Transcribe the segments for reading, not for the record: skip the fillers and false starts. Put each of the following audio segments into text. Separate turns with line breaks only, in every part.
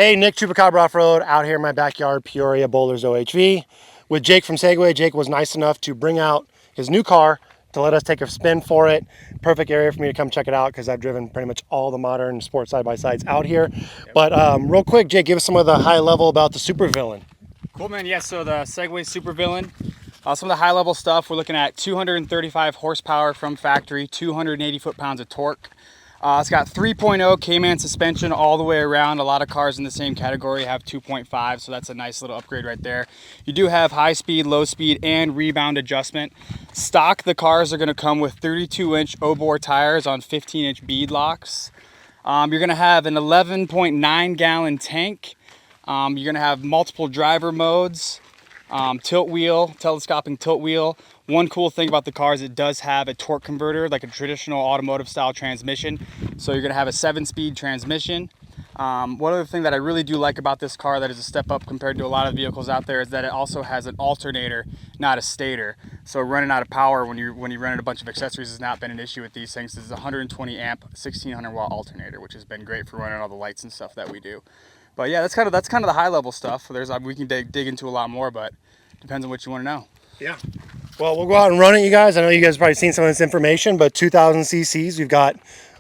Hey, Nick, Chupacabraoffroad, out here in my backyard, Peoria, Boulders OHV, with Jake from Segway. Jake was nice enough to bring out his new car to let us take a spin for it. Perfect area for me to come check it out because I've driven pretty much all the modern sports side-by-sides out here. Yep. But real quick, Jake, give us some of the high level about the Super Villian.
Cool, man. Yeah, so the Segway Super Villian. Some of the high level stuff, we're looking at 235 horsepower from factory, 280 foot-pounds of torque. It's got 3.0 Cayman suspension all the way around. A lot of cars in the same category have 2.5, so that's a nice little upgrade right there. You do have high speed, low speed, and rebound adjustment. Stock, the cars are going to come with 32-inch O-bore tires on 15-inch bead locks. You're going to have an 11.9 gallon tank. You're going to have multiple driver modes, tilt wheel, telescoping tilt wheel. One cool thing about the car is it does have a torque converter, like a traditional automotive style transmission. So you're gonna have a 7-speed transmission. One other thing that I really do like about this car that is a step up compared to a lot of vehicles out there is that it also has an alternator, not a stator. So running out of power when you run a bunch of accessories has not been an issue with these things. This is a 120 amp, 1600 watt alternator, which has been great for running all the lights and stuff that we do. But yeah, that's kind of the high level stuff. We can dig into a lot more, but depends on what you want to know.
Yeah. Well, we'll go out and run it, you guys. I know you guys have probably seen some of this information, but 2,000 cc's. We've got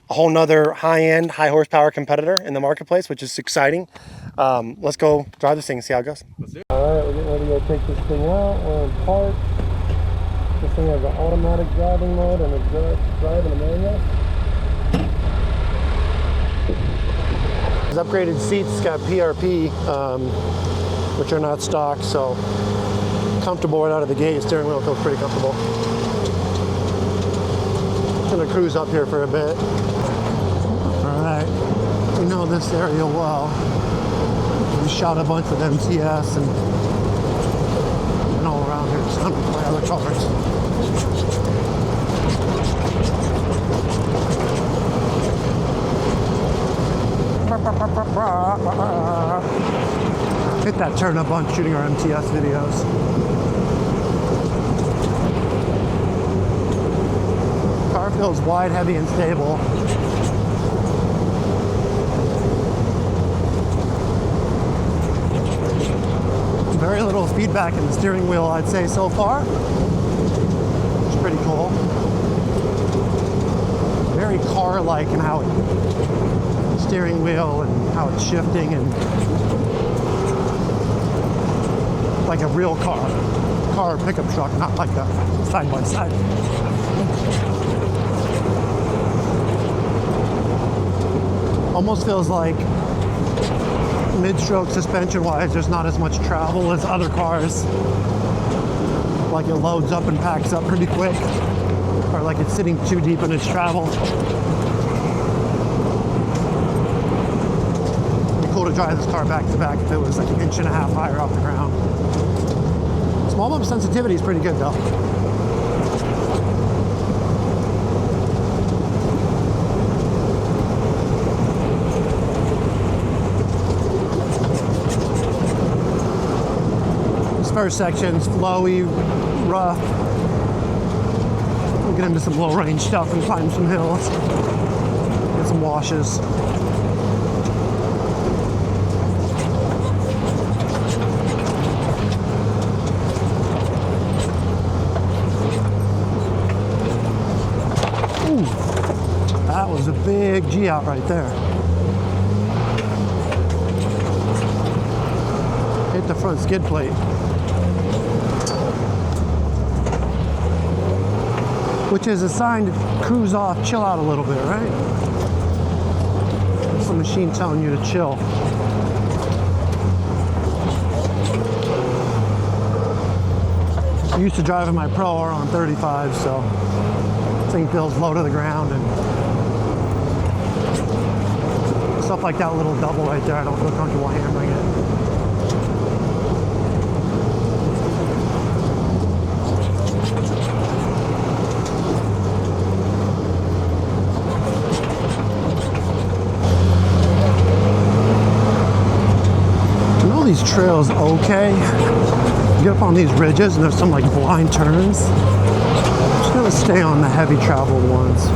a whole nother high-end, high-horsepower competitor in the marketplace, which is exciting. Let's go drive this thing and see how it goes. Let's do it. All right, we're getting ready to go take this thing out. We're in park. This thing has an automatic driving mode and a drive and a manual. It's upgraded seats. It's got PRP, which are not stock, so comfortable right out of the gate. Steering wheel feels pretty comfortable. Just gonna cruise up here for a bit. All right, we know this area well. We shot a bunch with MTS and all around here. It's hunted by other cars. Hit that turn a bunch shooting our MTS videos. Car feels wide, heavy, and stable. Very little feedback in the steering wheel, I'd say, so far. It's pretty cool. Very car-like in how steering wheel and how it's shifting, and like a real car or pickup truck, not like a side-by-side. Almost feels like mid-stroke suspension-wise, there's not as much travel as other cars. Like it loads up and packs up pretty quick, or like it's sitting too deep in its travel. It'd be cool to drive this car back to back if it was like 1.5 inches higher off the ground. Small bump sensitivity is pretty good though. This first section's flowy, rough. We'll get into some low range stuff and climb some hills. Get some washes. That was a big G out right there. Hit the front skid plate. Which is a sign to cruise off, chill out a little bit, right? It's the machine telling you to chill. I'm used to driving my Pro R on 35, so this thing feels low to the ground, and stuff like that little double right there, I don't feel comfortable hammering it. I know these trails okay. You get up on these ridges and there's some like blind turns. I'm just gonna stay on the heavy traveled ones.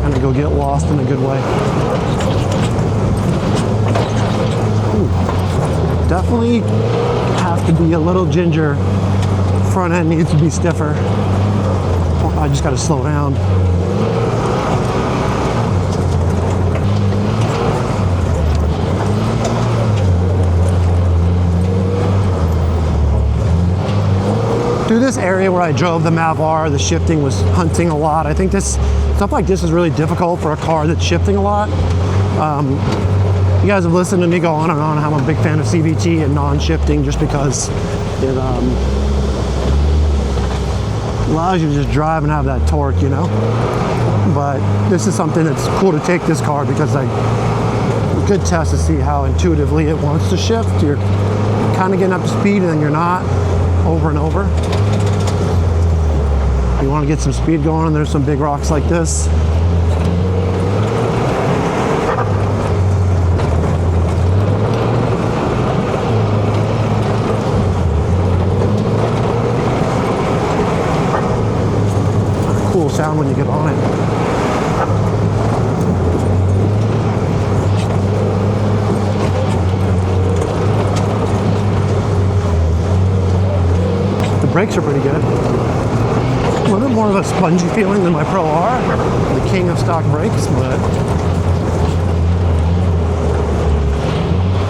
Kind of go get lost in a good way. Ooh. definitely have to be a little ginger. Front end needs to be stiffer. I just got to slow down. Through this area where I drove the Mavar, the shifting was hunting a lot. I think stuff like this is really difficult for a car that's shifting a lot. You guys have listened to me go on and on how I'm a big fan of CVT and non-shifting just because it allows you to just drive and have that torque, you know? But this is something that's cool to take this car because a good test to see how intuitively it wants to shift. You're kind of getting up to speed and then you're not, over and over. You want to get some speed going and there's some big rocks like this. Cool sound when you get on it. The brakes are pretty good. A little bit more of a spongy feeling than my Pro R, the king of stock brakes, but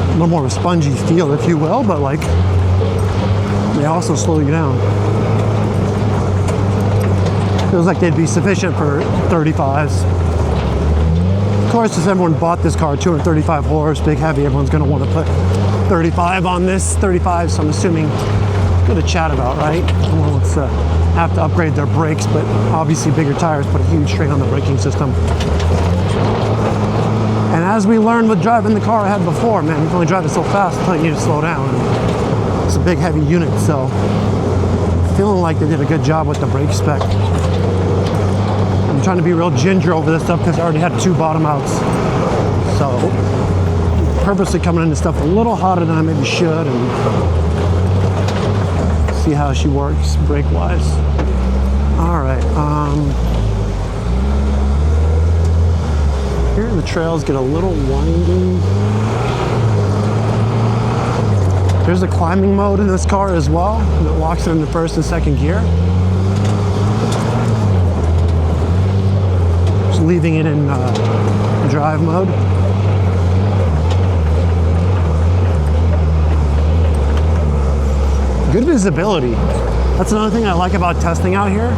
a little more of a spongy feel, if you will, but like they also slow you down. Feels like they'd be sufficient for 35s. Of course, if everyone bought this car, 235 horse, big heavy, everyone's going to want to put 35 on this. 35, so I'm assuming good to chat about, right? Everyone wants to have to upgrade their brakes, but obviously bigger tires put a huge strain on the braking system. And as we learned with driving the car I had before, man, you can only drive it so fast until you need to slow down. It's a big heavy unit, so feeling like they did a good job with the brake spec. I'm trying to be real ginger over this stuff because I already had 2 bottom outs. So purposely coming into stuff a little hotter than I maybe should and see how she works brake wise. All right, here the trails get a little winding. There's a climbing mode in this car as well that locks it into first and second gear. Just leaving it in drive mode. Good visibility. That's another thing I like about testing out here.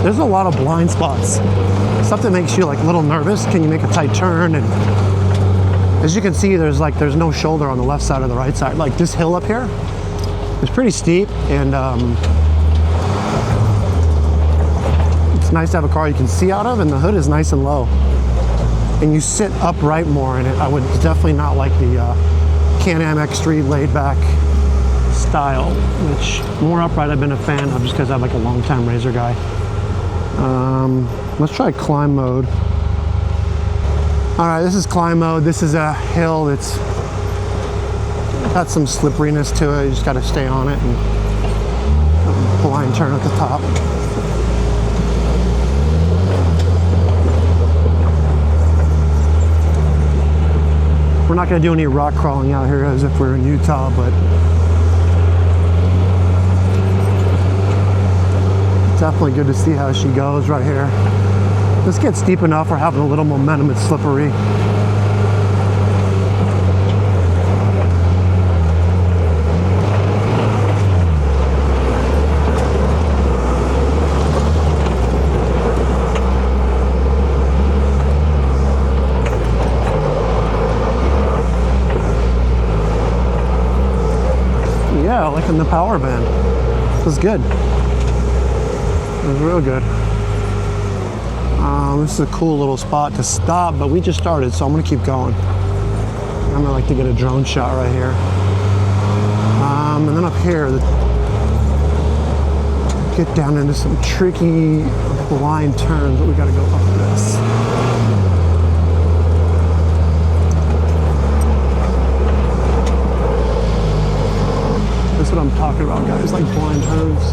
There's a lot of blind spots. Stuff that makes you like a little nervous. Can you make a tight turn? And as you can see, there's no shoulder on the left side or the right side. Like this hill up here is pretty steep, and it's nice to have a car you can see out of, and the hood is nice and low. And you sit upright more in it. I would definitely not like the Can-Am X3 laid back style, which more upright I've been a fan of just because I'm like a long time Razor guy. Let's try climb mode. All right, this is climb mode. This is a hill that's got some slipperiness to it. You just got to stay on it and blind turn at the top. We're not going to do any rock crawling out here as if we're in Utah, but definitely good to see how she goes right here. This gets steep enough, we're having a little momentum, it's slippery. Yeah, liking the power band. This is good. It was real good. This is a cool little spot to stop, but we just started, so I'm gonna keep going. I'm gonna like to get a drone shot right here. And then up here, get down into some tricky blind turns, but we gotta go up this. That's what I'm talking about, guys, like blind turns.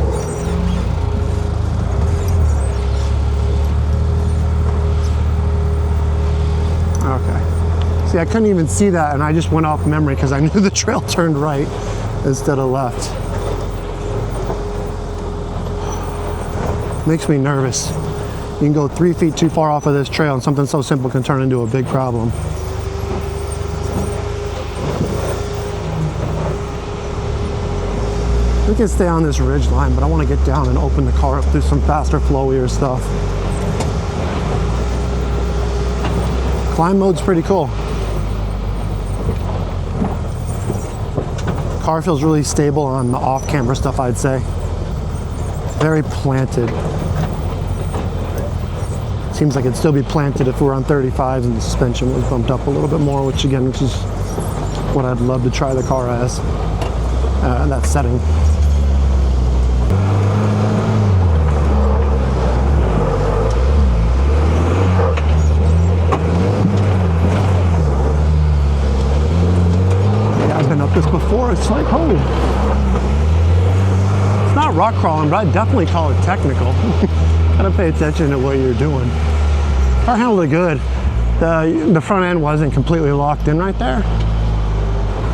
See, I couldn't even see that, and I just went off memory because I knew the trail turned right instead of left. Makes me nervous. You can go 3 feet too far off of this trail and something so simple can turn into a big problem. We can stay on this ridge line, but I want to get down and open the car up through some faster, flowier stuff. Climb mode's pretty cool. Car feels really stable on the off-camera stuff, I'd say. Very planted. Seems like it'd still be planted if we were on 35s and the suspension was bumped up a little bit more, which is what I'd love to try the car as in that setting. Yeah, I've been up this before. It's like, oh, it's not rock crawling, but I'd definitely call it technical. Gotta pay attention to what you're doing. Car handled it good. The front end wasn't completely locked in right there,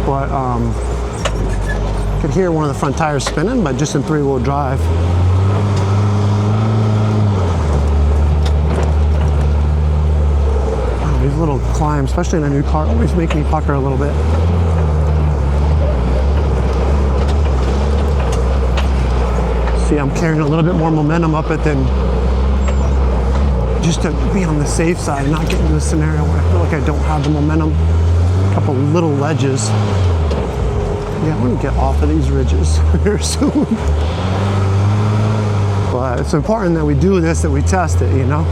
but could hear one of the front tires spinning, but just in 3-wheel drive. Oh, these little climbs, especially in a new car, always make me pucker a little bit. See, I'm carrying a little bit more momentum up it than just to be on the safe side and not get into a scenario where I feel like I don't have the momentum. A couple little ledges. Yeah, I want to get off of these ridges here soon. But it's important that we do this, that we test it, you know?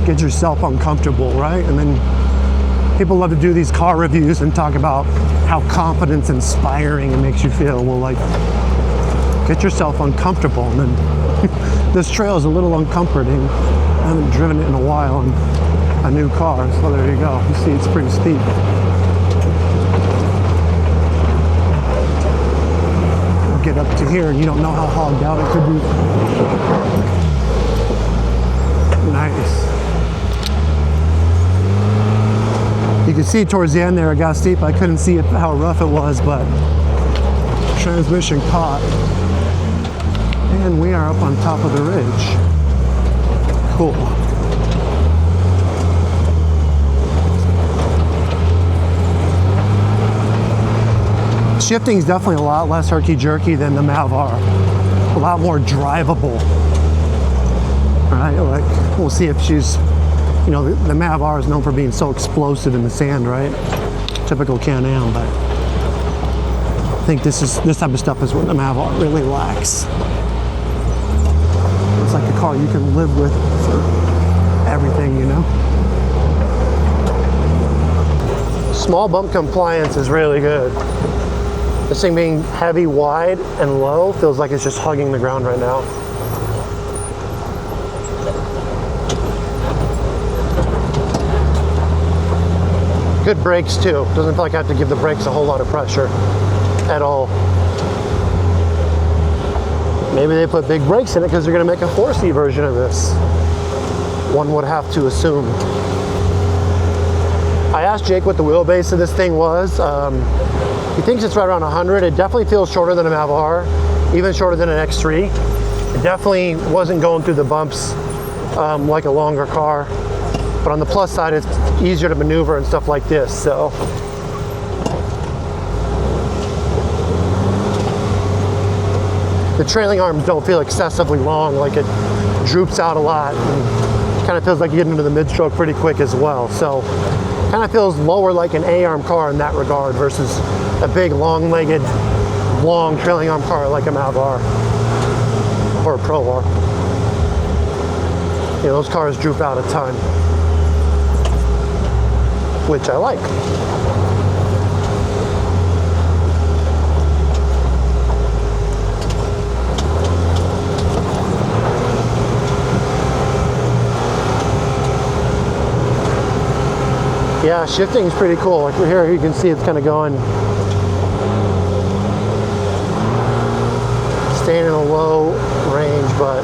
Get yourself uncomfortable, right? And then people love to do these car reviews and talk about how confidence inspiring it makes you feel. Well, like, get yourself uncomfortable. And then this trail is a little uncomforting. I haven't driven it in a while in a new car, so there you go. You see, it's pretty steep. Get up to here and you don't know how hogged out it could be. Nice. You can see towards the end there it got steep. I couldn't see how rough it was, but transmission caught. And we are up on top of the ridge. Cool. Shifting is definitely a lot less herky-jerky than the Mav-R. A lot more drivable. Right? Like, we'll see if she's, you know, the Mav-R is known for being so explosive in the sand, right? Typical Can-Am, but I think this type of stuff is what the Mav-R really lacks. It's like a car you can live with for everything, you know? Small bump compliance is really good. This thing being heavy, wide, and low feels like it's just hugging the ground right now. Good brakes too. Doesn't feel like I have to give the brakes a whole lot of pressure at all. Maybe they put big brakes in it because they're going to make a 4C version of this. One would have to assume. I asked Jake what the wheelbase of this thing was. He thinks it's right around 100. It definitely feels shorter than a Mav-R, even shorter than an X3. It definitely wasn't going through the bumps like a longer car. But on the plus side, it's easier to maneuver and stuff like this, so. The trailing arms don't feel excessively long, like it droops out a lot. And kind of feels like you get into the mid-stroke pretty quick as well. So kind of feels lower like an A-arm car in that regard versus a big, long-legged, long trailing arm car like a Mav-R or a Pro-R. You know, those cars droop out a ton, which I like. Yeah, shifting is pretty cool. Like here you can see it's kind of going, staying in a low range, but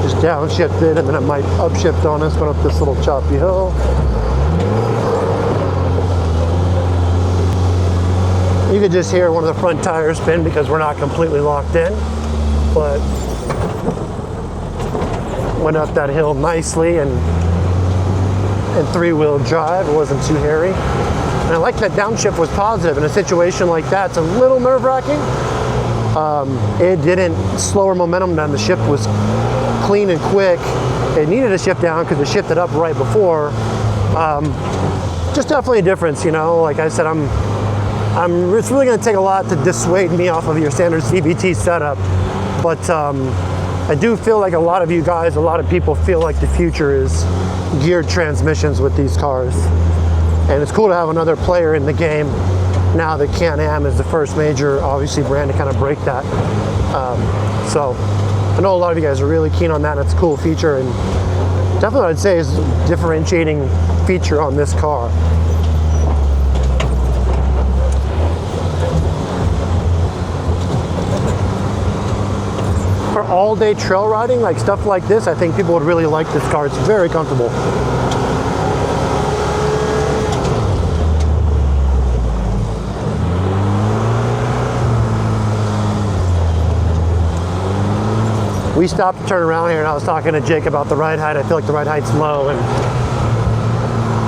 just downshifted, and then it might upshift on us going up this little choppy hill. You could just hear one of the front tires spin because we're not completely locked in, but went up that hill nicely and three-wheel drive. It wasn't too hairy. And I like that downshift was positive. In a situation like that, it's a little nerve-wracking. It didn't slow our momentum down. The shift was clean and quick. It needed a shift down because it shifted up right before. Just definitely a difference, you know. Like I said, it's really going to take a lot to dissuade me off of your standard CVT setup. But I do feel like a lot of you guys, a lot of people feel like the future is geared transmissions with these cars. And it's cool to have another player in the game now that Can-Am is the first major, obviously, brand to kind of break that. So I know a lot of you guys are really keen on that. It's a cool feature, and definitely what I'd say is a differentiating feature on this car. For all-day trail riding, like stuff like this, I think people would really like this car. It's very comfortable. We stopped to turn around here, and I was talking to Jake about the ride height. I feel like the ride height's low, and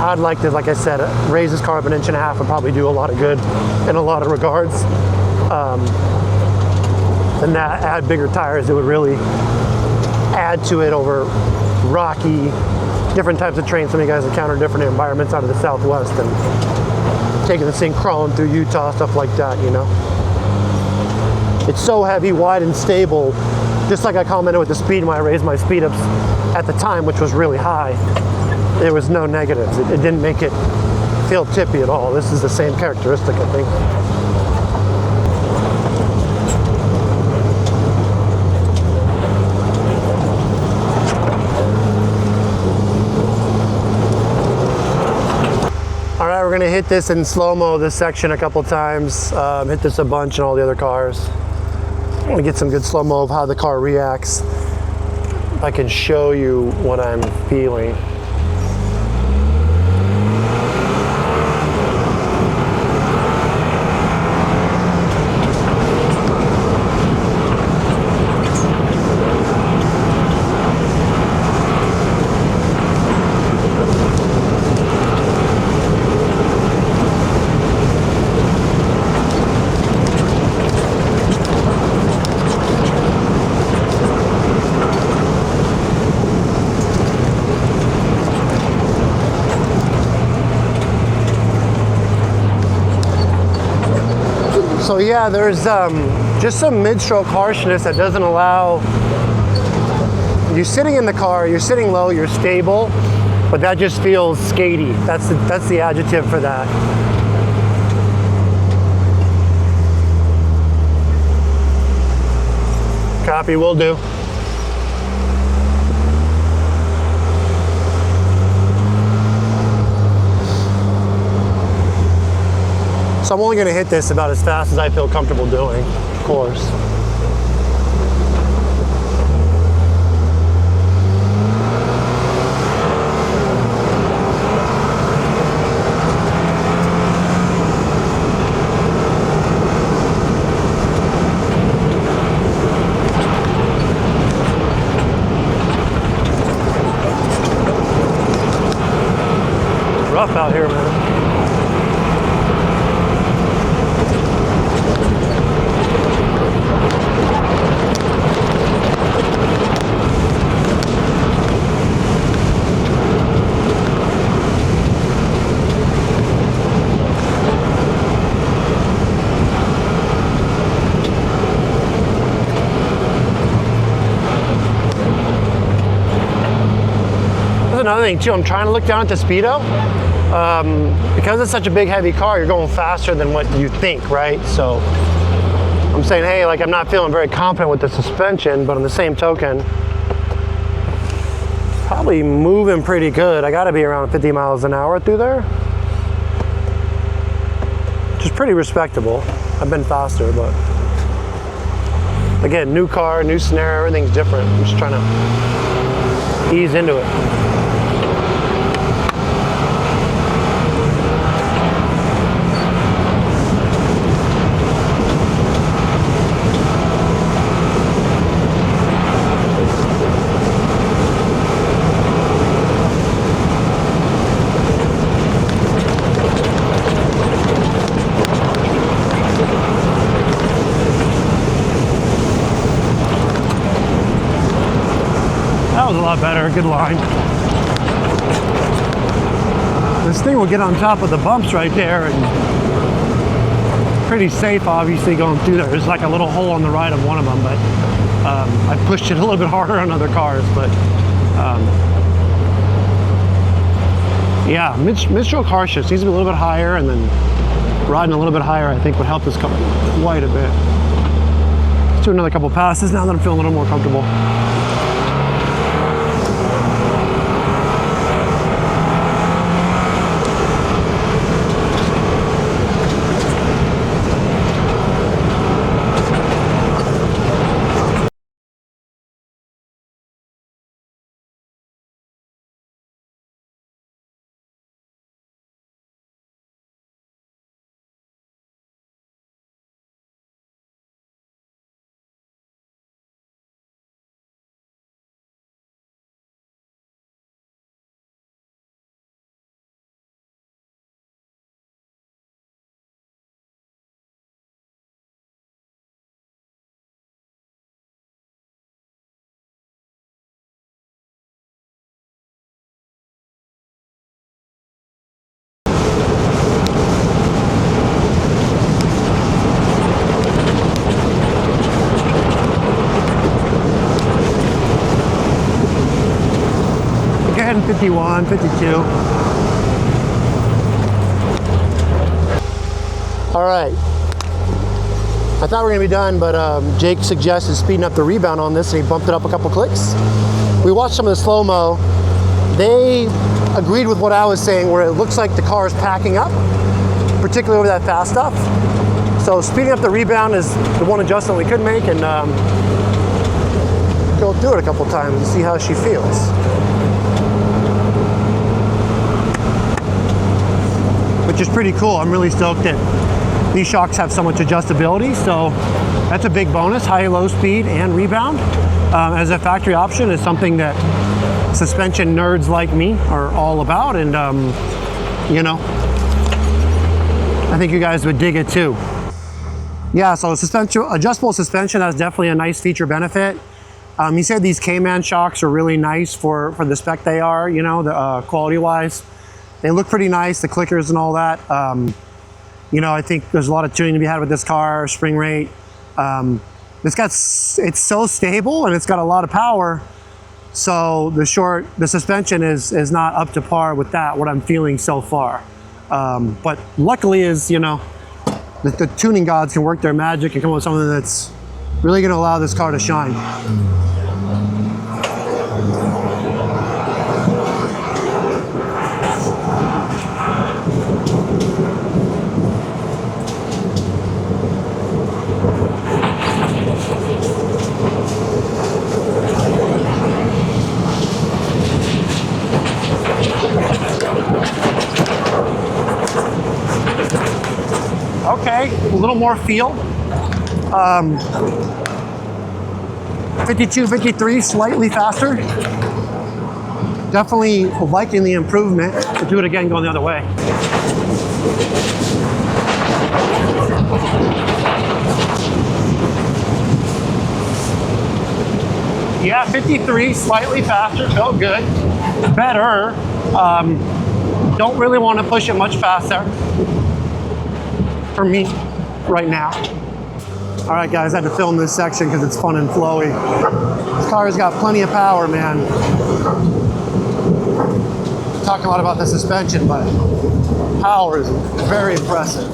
I'd like to, like I said, raise this car up 1.5 inches would probably do a lot of good in a lot of regards. And that, add bigger tires, it would really add to it over rocky, different types of terrain. Some of you guys encounter different environments out of the Southwest, and taking this thing crawling through Utah, stuff like that, you know. It's so heavy, wide, and stable. Just like I commented with the speed when I raised my speed ups at the time, which was really high, there was no negatives. It didn't make it feel tippy at all. This is the same characteristic, I think. All right, we're gonna hit this in slow-mo, this section a couple times, hit this a bunch in all the other cars. I want to get some good slow-mo of how the car reacts. If I can show you what I'm feeling. So yeah, there's just some mid-stroke harshness that doesn't allow, you're sitting in the car, you're sitting low, you're stable, but that just feels skatey. That's the adjective for that. Copy, will do. So I'm only going to hit this about as fast as I feel comfortable doing, of course. Rough out here, man. Another thing too, I'm trying to look down at the speedo. Because it's such a big heavy car, you're going faster than what you think, right? So I'm saying, hey, like I'm not feeling very confident with the suspension, but on the same token, probably moving pretty good. I gotta be around 50 miles an hour through there, which is pretty respectable. I've been faster, but again, new car, new snare, everything's different. I'm just trying to ease into it. That was a lot better, good line. This thing will get on top of the bumps right there, and pretty safe obviously going through there. There's like a little hole on the right of one of them, but I pushed it a little bit harder on other cars, but yeah, mid-stroke harshness needs to be a little bit higher, and then riding a little bit higher I think would help this car quite a bit. Let's do another couple passes now that I'm feeling a little more comfortable. Again, 51, 52. All right. I thought we were gonna be done, but Jake suggested speeding up the rebound on this, and he bumped it up a couple clicks. We watched some of the slow-mo. They agreed with what I was saying, where it looks like the car is packing up, particularly over that fast stuff. So speeding up the rebound is the one adjustment we could make, and go through it a couple times and see how she feels. Which is pretty cool. I'm really stoked that these shocks have so much adjustability, so that's a big bonus. High, low speed, and rebound as a factory option is something that suspension nerds like me are all about, and you know, I think you guys would dig it too. Yeah, so adjustable suspension, that's definitely a nice feature benefit. He said these K-Man shocks are really nice for the spec they are, you know, the quality-wise. They look pretty nice, the clickers and all that. You know, I think there's a lot of tuning to be had with this car, spring rate. It's so stable and it's got a lot of power. So the suspension is not up to par with that, what I'm feeling so far. But luckily is, you know, the tuning gods can work their magic and come up with something that's really gonna allow this car to shine. Okay, a little more feel. 52, 53, slightly faster. Definitely liking the improvement. To do it again going the other way. Yeah, 53, slightly faster, felt good. Better. Don't really want to push it much faster. For me right now. All right, guys, I had to film this section because it's fun and flowy. This car's got plenty of power, man. Talk a lot about the suspension, but power is very impressive.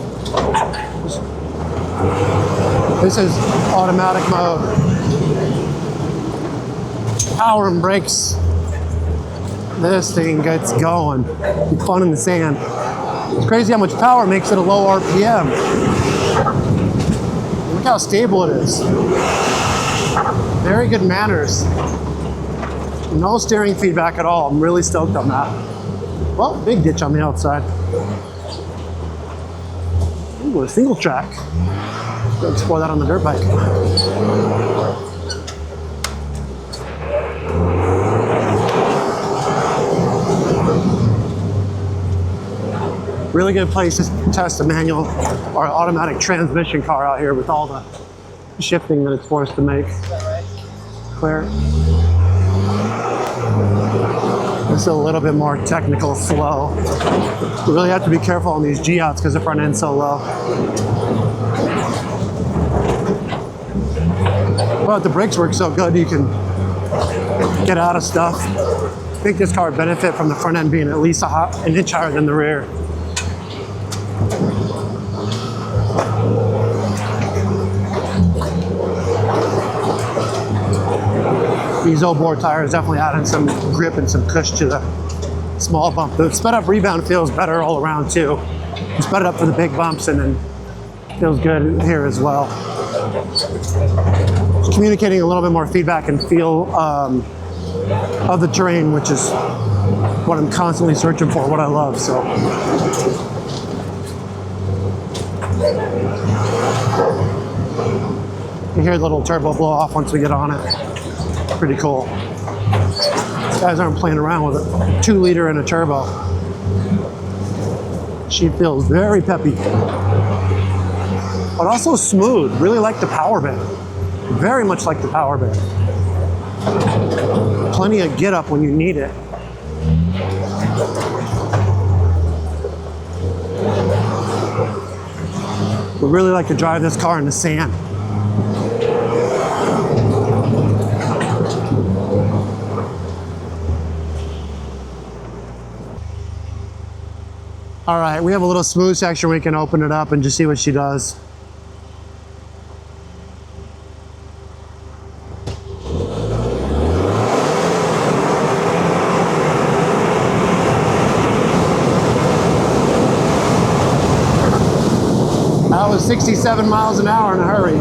This is automatic mode. Power and brakes. This thing gets going. Fun in the sand. It's crazy how much power makes it a low RPM. Look how stable it is. Very good manners. No steering feedback at all. I'm really stoked on that. Well, big ditch on the outside. Ooh, a single track. Go explore that on the dirt bike. Really good place to test a manual or automatic transmission car out here with all the shifting that it's forced to make. Clear. This is a little bit more technical, slow. You really have to be careful on these G-outs because the front end's so low. But the brakes work so good you can get out of stuff. I think this car would benefit from the front end being at least an inch higher than the rear. These old bore tires definitely adding some grip and some cush to the small bump. The sped up rebound feels better all around too. You sped it up for the big bumps and then feels good here as well. Just communicating a little bit more feedback and feel of the terrain, which is what I'm constantly searching for, what I love. So. You hear the little turbo blow off once we get on it. Pretty cool. These guys aren't playing around with a 2-liter and a turbo. She feels very peppy, but also smooth. Really like the power band. Very much like the power band. Plenty of get up when you need it. Would really like to drive this car in the sand. All right, we have a little smooth section. We can open it up and just see what she does. That was 67 miles an hour in a hurry.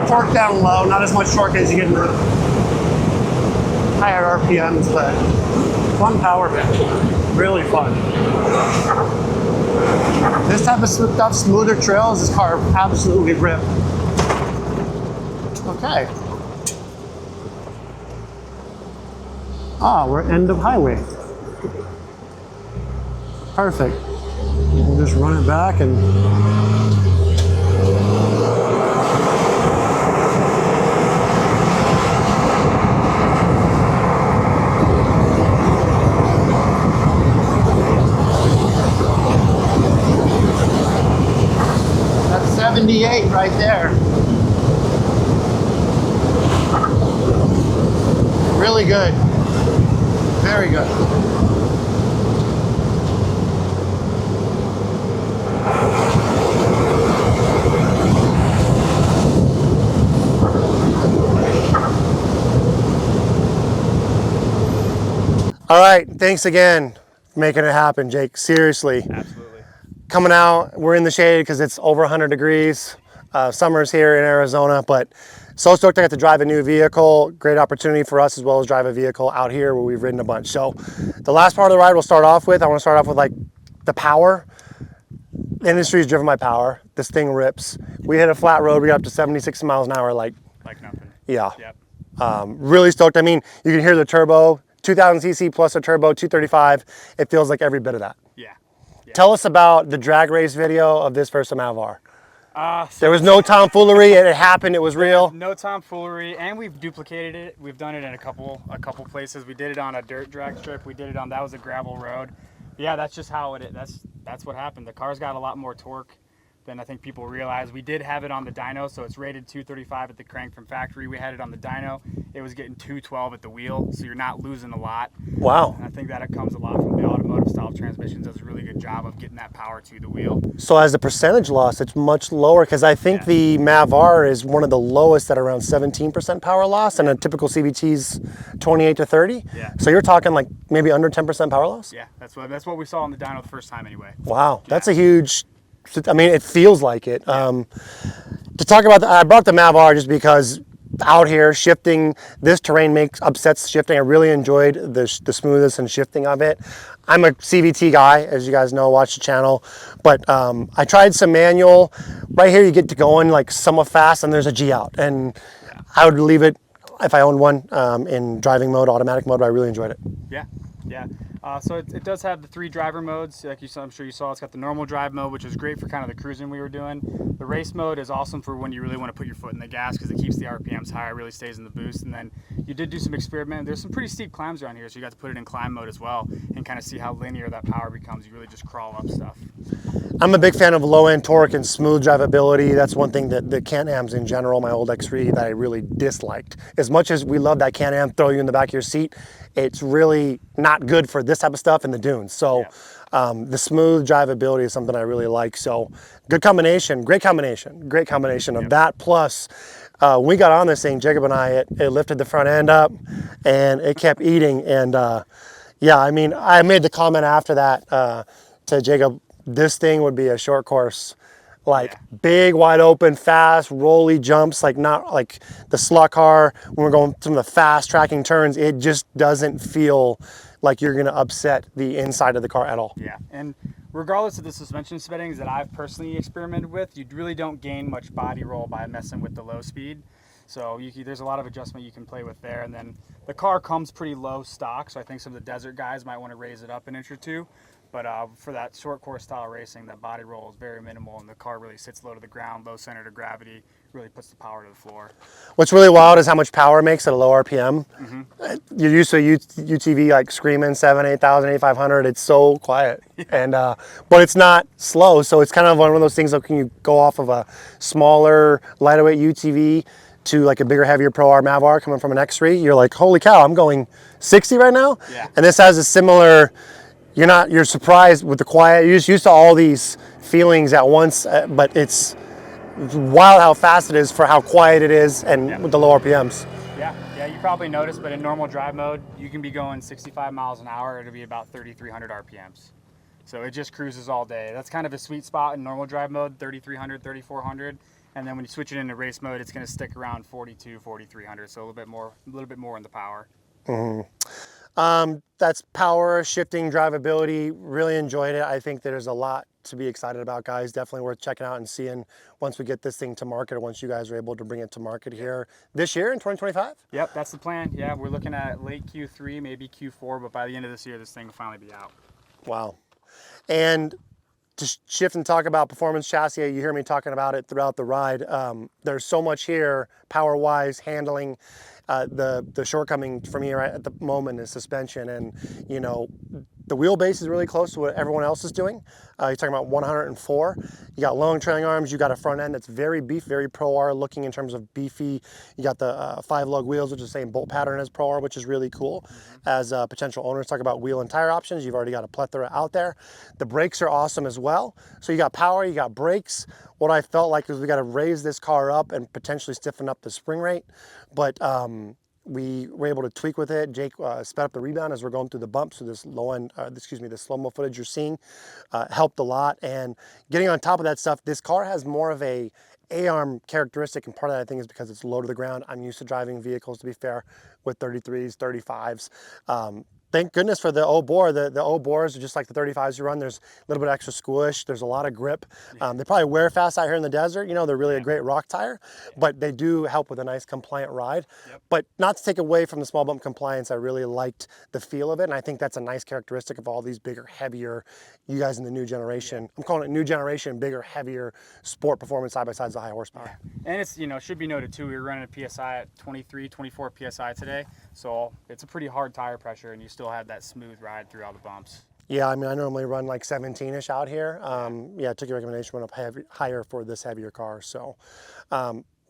Torque down low, not as much torque as you get in the higher RPMs, but fun power band. Really fun. This type of stuff, smoother trails, this car absolutely ripped. Okay. Ah, we're end of highway. Perfect. We'll just run it back and that's 78 right there. Really good. Very good. All right, thanks again for making it happen, Jake. Seriously.
Absolutely.
Coming out, we're in the shade because it's over 100 degrees. Summer's here in Arizona, but so stoked I got to drive a new vehicle. Great opportunity for us as well as drive a vehicle out here where we've ridden a bunch. So the last part of the ride we'll start off with, I want to start off with like the power. The industry is driven by power. This thing rips. We hit a flat road, we got up to 76 miles an hour like
nothing.
Yeah.
Yep.
Really stoked. I mean, you can hear the turbo, 2000 cc plus a turbo, 235. It feels like every bit of that.
Yeah.
Tell us about the drag race video of this versus a Malvar.
So
there was no tomfoolery. It happened. It was real.
No tomfoolery, and we've duplicated it. We've done it in a couple places. We did it on a dirt drag strip. We did it on, that was a gravel road. Yeah, that's just how it is. That's what happened. The car's got a lot more torque than I think people realize. We did have it on the dyno, so it's rated 235 at the crank from factory. We had it on the dyno. It was getting 212 at the wheel, so you're not losing a lot.
Wow.
And I think that it comes a lot from the automotive style transmissions. Does a really good job of getting that power to the wheel.
So as a percentage loss, it's much lower, because I think the Mav-R is one of the lowest at around 17% power loss, and a typical CVT's 28 to 30.
Yeah.
So you're talking like maybe under 10% power loss?
Yeah, that's what we saw on the dyno the first time anyway.
Wow, that's a huge, I mean, it feels like it. To talk about, I brought the Mav-R just because out here shifting, this terrain upsets shifting. I really enjoyed the smoothness and shifting of it. I'm a CVT guy, as you guys know, watch the channel, but I tried some manual. Right here you get to going like somewhat fast, and there's a G out, and I would leave it if I owned one in driving mode, automatic mode, but I really enjoyed it.
Yeah, yeah. So it does have the 3 driver modes. Like you saw, I'm sure you saw, it's got the normal drive mode, which is great for kind of the cruising we were doing. The race mode is awesome for when you really want to put your foot in the gas, because it keeps the RPMs high, it really stays in the boost. And then you did do some experiment. There's some pretty steep climbs around here, so you got to put it in climb mode as well and kind of see how linear that power becomes. You really just crawl up stuff.
I'm a big fan of low-end torque and smooth drivability. That's one thing that the Can-Ams in general, my old X3, that I really disliked. As much as we love that Can-Am throw you in the back of your seat, it's really not good for this type of stuff in the dunes. So the smooth drivability is something I really like. So good combination, great combination of that. Plus, we got on this thing, Jacob and I, it lifted the front end up and it kept eating. And yeah, I mean, I made the comment after that to Jacob, this thing would be a short course, like big, wide open, fast, rolly jumps, like not like the slot car when we're going some of the fast tracking turns. It just doesn't feel like you're gonna upset the inside of the car at all.
Yeah, and regardless of the suspension settings that I've personally experimented with, you really don't gain much body roll by messing with the low speed. So there's a lot of adjustment you can play with there. And then the car comes pretty low stock, so I think some of the desert guys might want to raise it up an inch or two. But for that short course style racing, that body roll is very minimal, and the car really sits low to the ground, low center of gravity, really puts the power to the floor.
What's really wild is how much power it makes at a low RPM. You're used to UTV like screaming 7, 8,000, 8,500. It's so quiet, and but it's not slow. So it's kind of one of those things that can you go off of a smaller, lighter weight UTV to like a bigger, heavier Pro R Mav-R coming from an X3. You're like, holy cow, I'm going 60 right now.
Yeah.
And this has a similar. You're surprised with the quiet. You're just used to all these feelings at once, but it's wild how fast it is for how quiet it is and with the low RPMs.
Yeah, you probably noticed, but in normal drive mode, you can be going 65 miles an hour. It'll be about 3,300 RPMs. So it just cruises all day. That's kind of a sweet spot in normal drive mode, 3,300, 3,400. And then when you switch it into race mode, it's going to stick around 42, 4,300. So a little bit more in the power.
That's power, shifting, drivability. Really enjoyed it. I think there's a lot to be excited about, guys. Definitely worth checking out and seeing once we get this thing to market, or once you guys are able to bring it to market here this year in 2025.
Yep, that's the plan. Yeah, we're looking at late Q3, maybe Q4, but by the end of this year, this thing will finally be out.
Wow. And to shift and talk about performance chassis, you hear me talking about it throughout the ride. There's so much here, power-wise, handling. The shortcoming for me right at the moment is suspension, and you know, the wheelbase is really close to what everyone else is doing. You're talking about 104. You got long trailing arms. You got a front end that's very beef, very Pro R looking in terms of beefy. You got the 5 lug wheels, which is the same bolt pattern as Pro R, which is really cool. As potential owners talk about wheel and tire options, you've already got a plethora out there. The brakes are awesome as well. So you got power, you got brakes. What I felt like is we got to raise this car up and potentially stiffen up the spring rate, but we were able to tweak with it. Jake sped up the rebound as we're going through the bumps. So this low end, the slow-mo footage you're seeing helped a lot. And getting on top of that stuff, this car has more of a A-arm characteristic, and part of that I think is because it's low to the ground. I'm used to driving vehicles, to be fair, with 33s, 35s. Thank goodness for the O-bore. The O-bores are just like the 35s you run. There's a little bit extra squish. There's a lot of grip. They probably wear fast out here in the desert. You know, they're really a great rock tire, but they do help with a nice compliant ride. But not to take away from the small bump compliance, I really liked the feel of it. And I think that's a nice characteristic of all these bigger, heavier, you guys in the new generation. I'm calling it new generation, bigger, heavier sport performance side-by-sides of high horsepower.
And it's, you know, should be noted too, we were running a PSI at 23, 24 PSI today. So it's a pretty hard tire pressure, and you still have that smooth ride through all the bumps.
Yeah, I mean, I normally run like 17-ish out here. Yeah, I took your recommendation, went up higher for this heavier car. So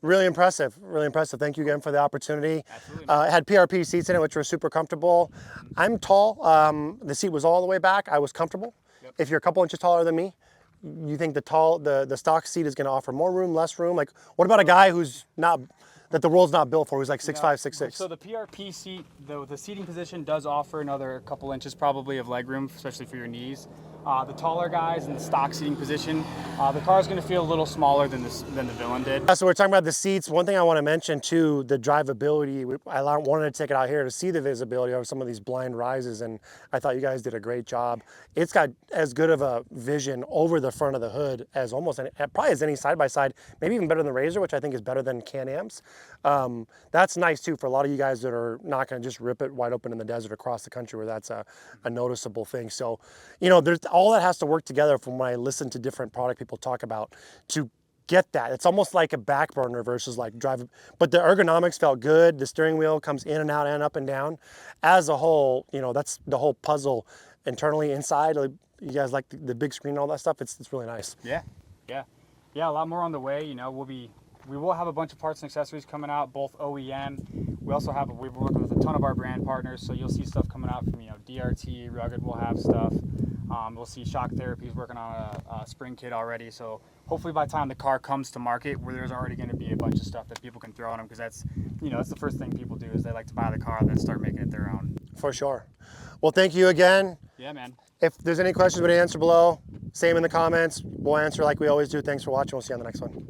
really impressive, really impressive. Thank you again for the opportunity.
Absolutely, man.
It had PRP seats in it, which were super comfortable. I'm tall. The seat was all the way back. I was comfortable.
Yep.
If you're a couple inches taller than me, you think the stock seat is going to offer more room, less room? Like, what about a guy who's not, that the world's not built for, who's like 6'5", 6'6"?
So the PRP seat, the seating position does offer another couple inches probably of leg room, especially for your knees. The taller guys in the stock seating position, the car is going to feel a little smaller than the Villian did.
So we're talking about the seats. One thing I want to mention too, the drivability. I wanted to take it out here to see the visibility of some of these blind rises, and I thought you guys did a great job. It's got as good of a vision over the front of the hood as almost probably as any side-by-side, maybe even better than the Razor, which I think is better than Can-Am's. That's nice too for a lot of you guys that are not going to just rip it wide open in the desert across the country, where that's a noticeable thing. So, you know, there's all that has to work together from when I listen to different product people talk about to get that. It's almost like a back burner versus like driving, but the ergonomics felt good. The steering wheel comes in and out and up and down. As a whole, you know, that's the whole puzzle internally inside. Like, you guys like the big screen and all that stuff. It's really nice.
Yeah, yeah, yeah. A lot more on the way. You know, we will have a bunch of parts and accessories coming out, both OEM. We're working with a ton of our brand partners, so you'll see stuff coming out from, you know, DRT, Rugged will have stuff. We'll see Shock Therapy's working on a spring kit already, so hopefully by the time the car comes to market, where there's already going to be a bunch of stuff that people can throw on them, because that's, you know, that's the first thing people do, is they like to buy the car and then start making it their own.
For sure. Well, thank you again.
Yeah, man.
If there's any questions we didn't answer below, same in the comments. We'll answer like we always do. Thanks for watching. We'll see you on the next one.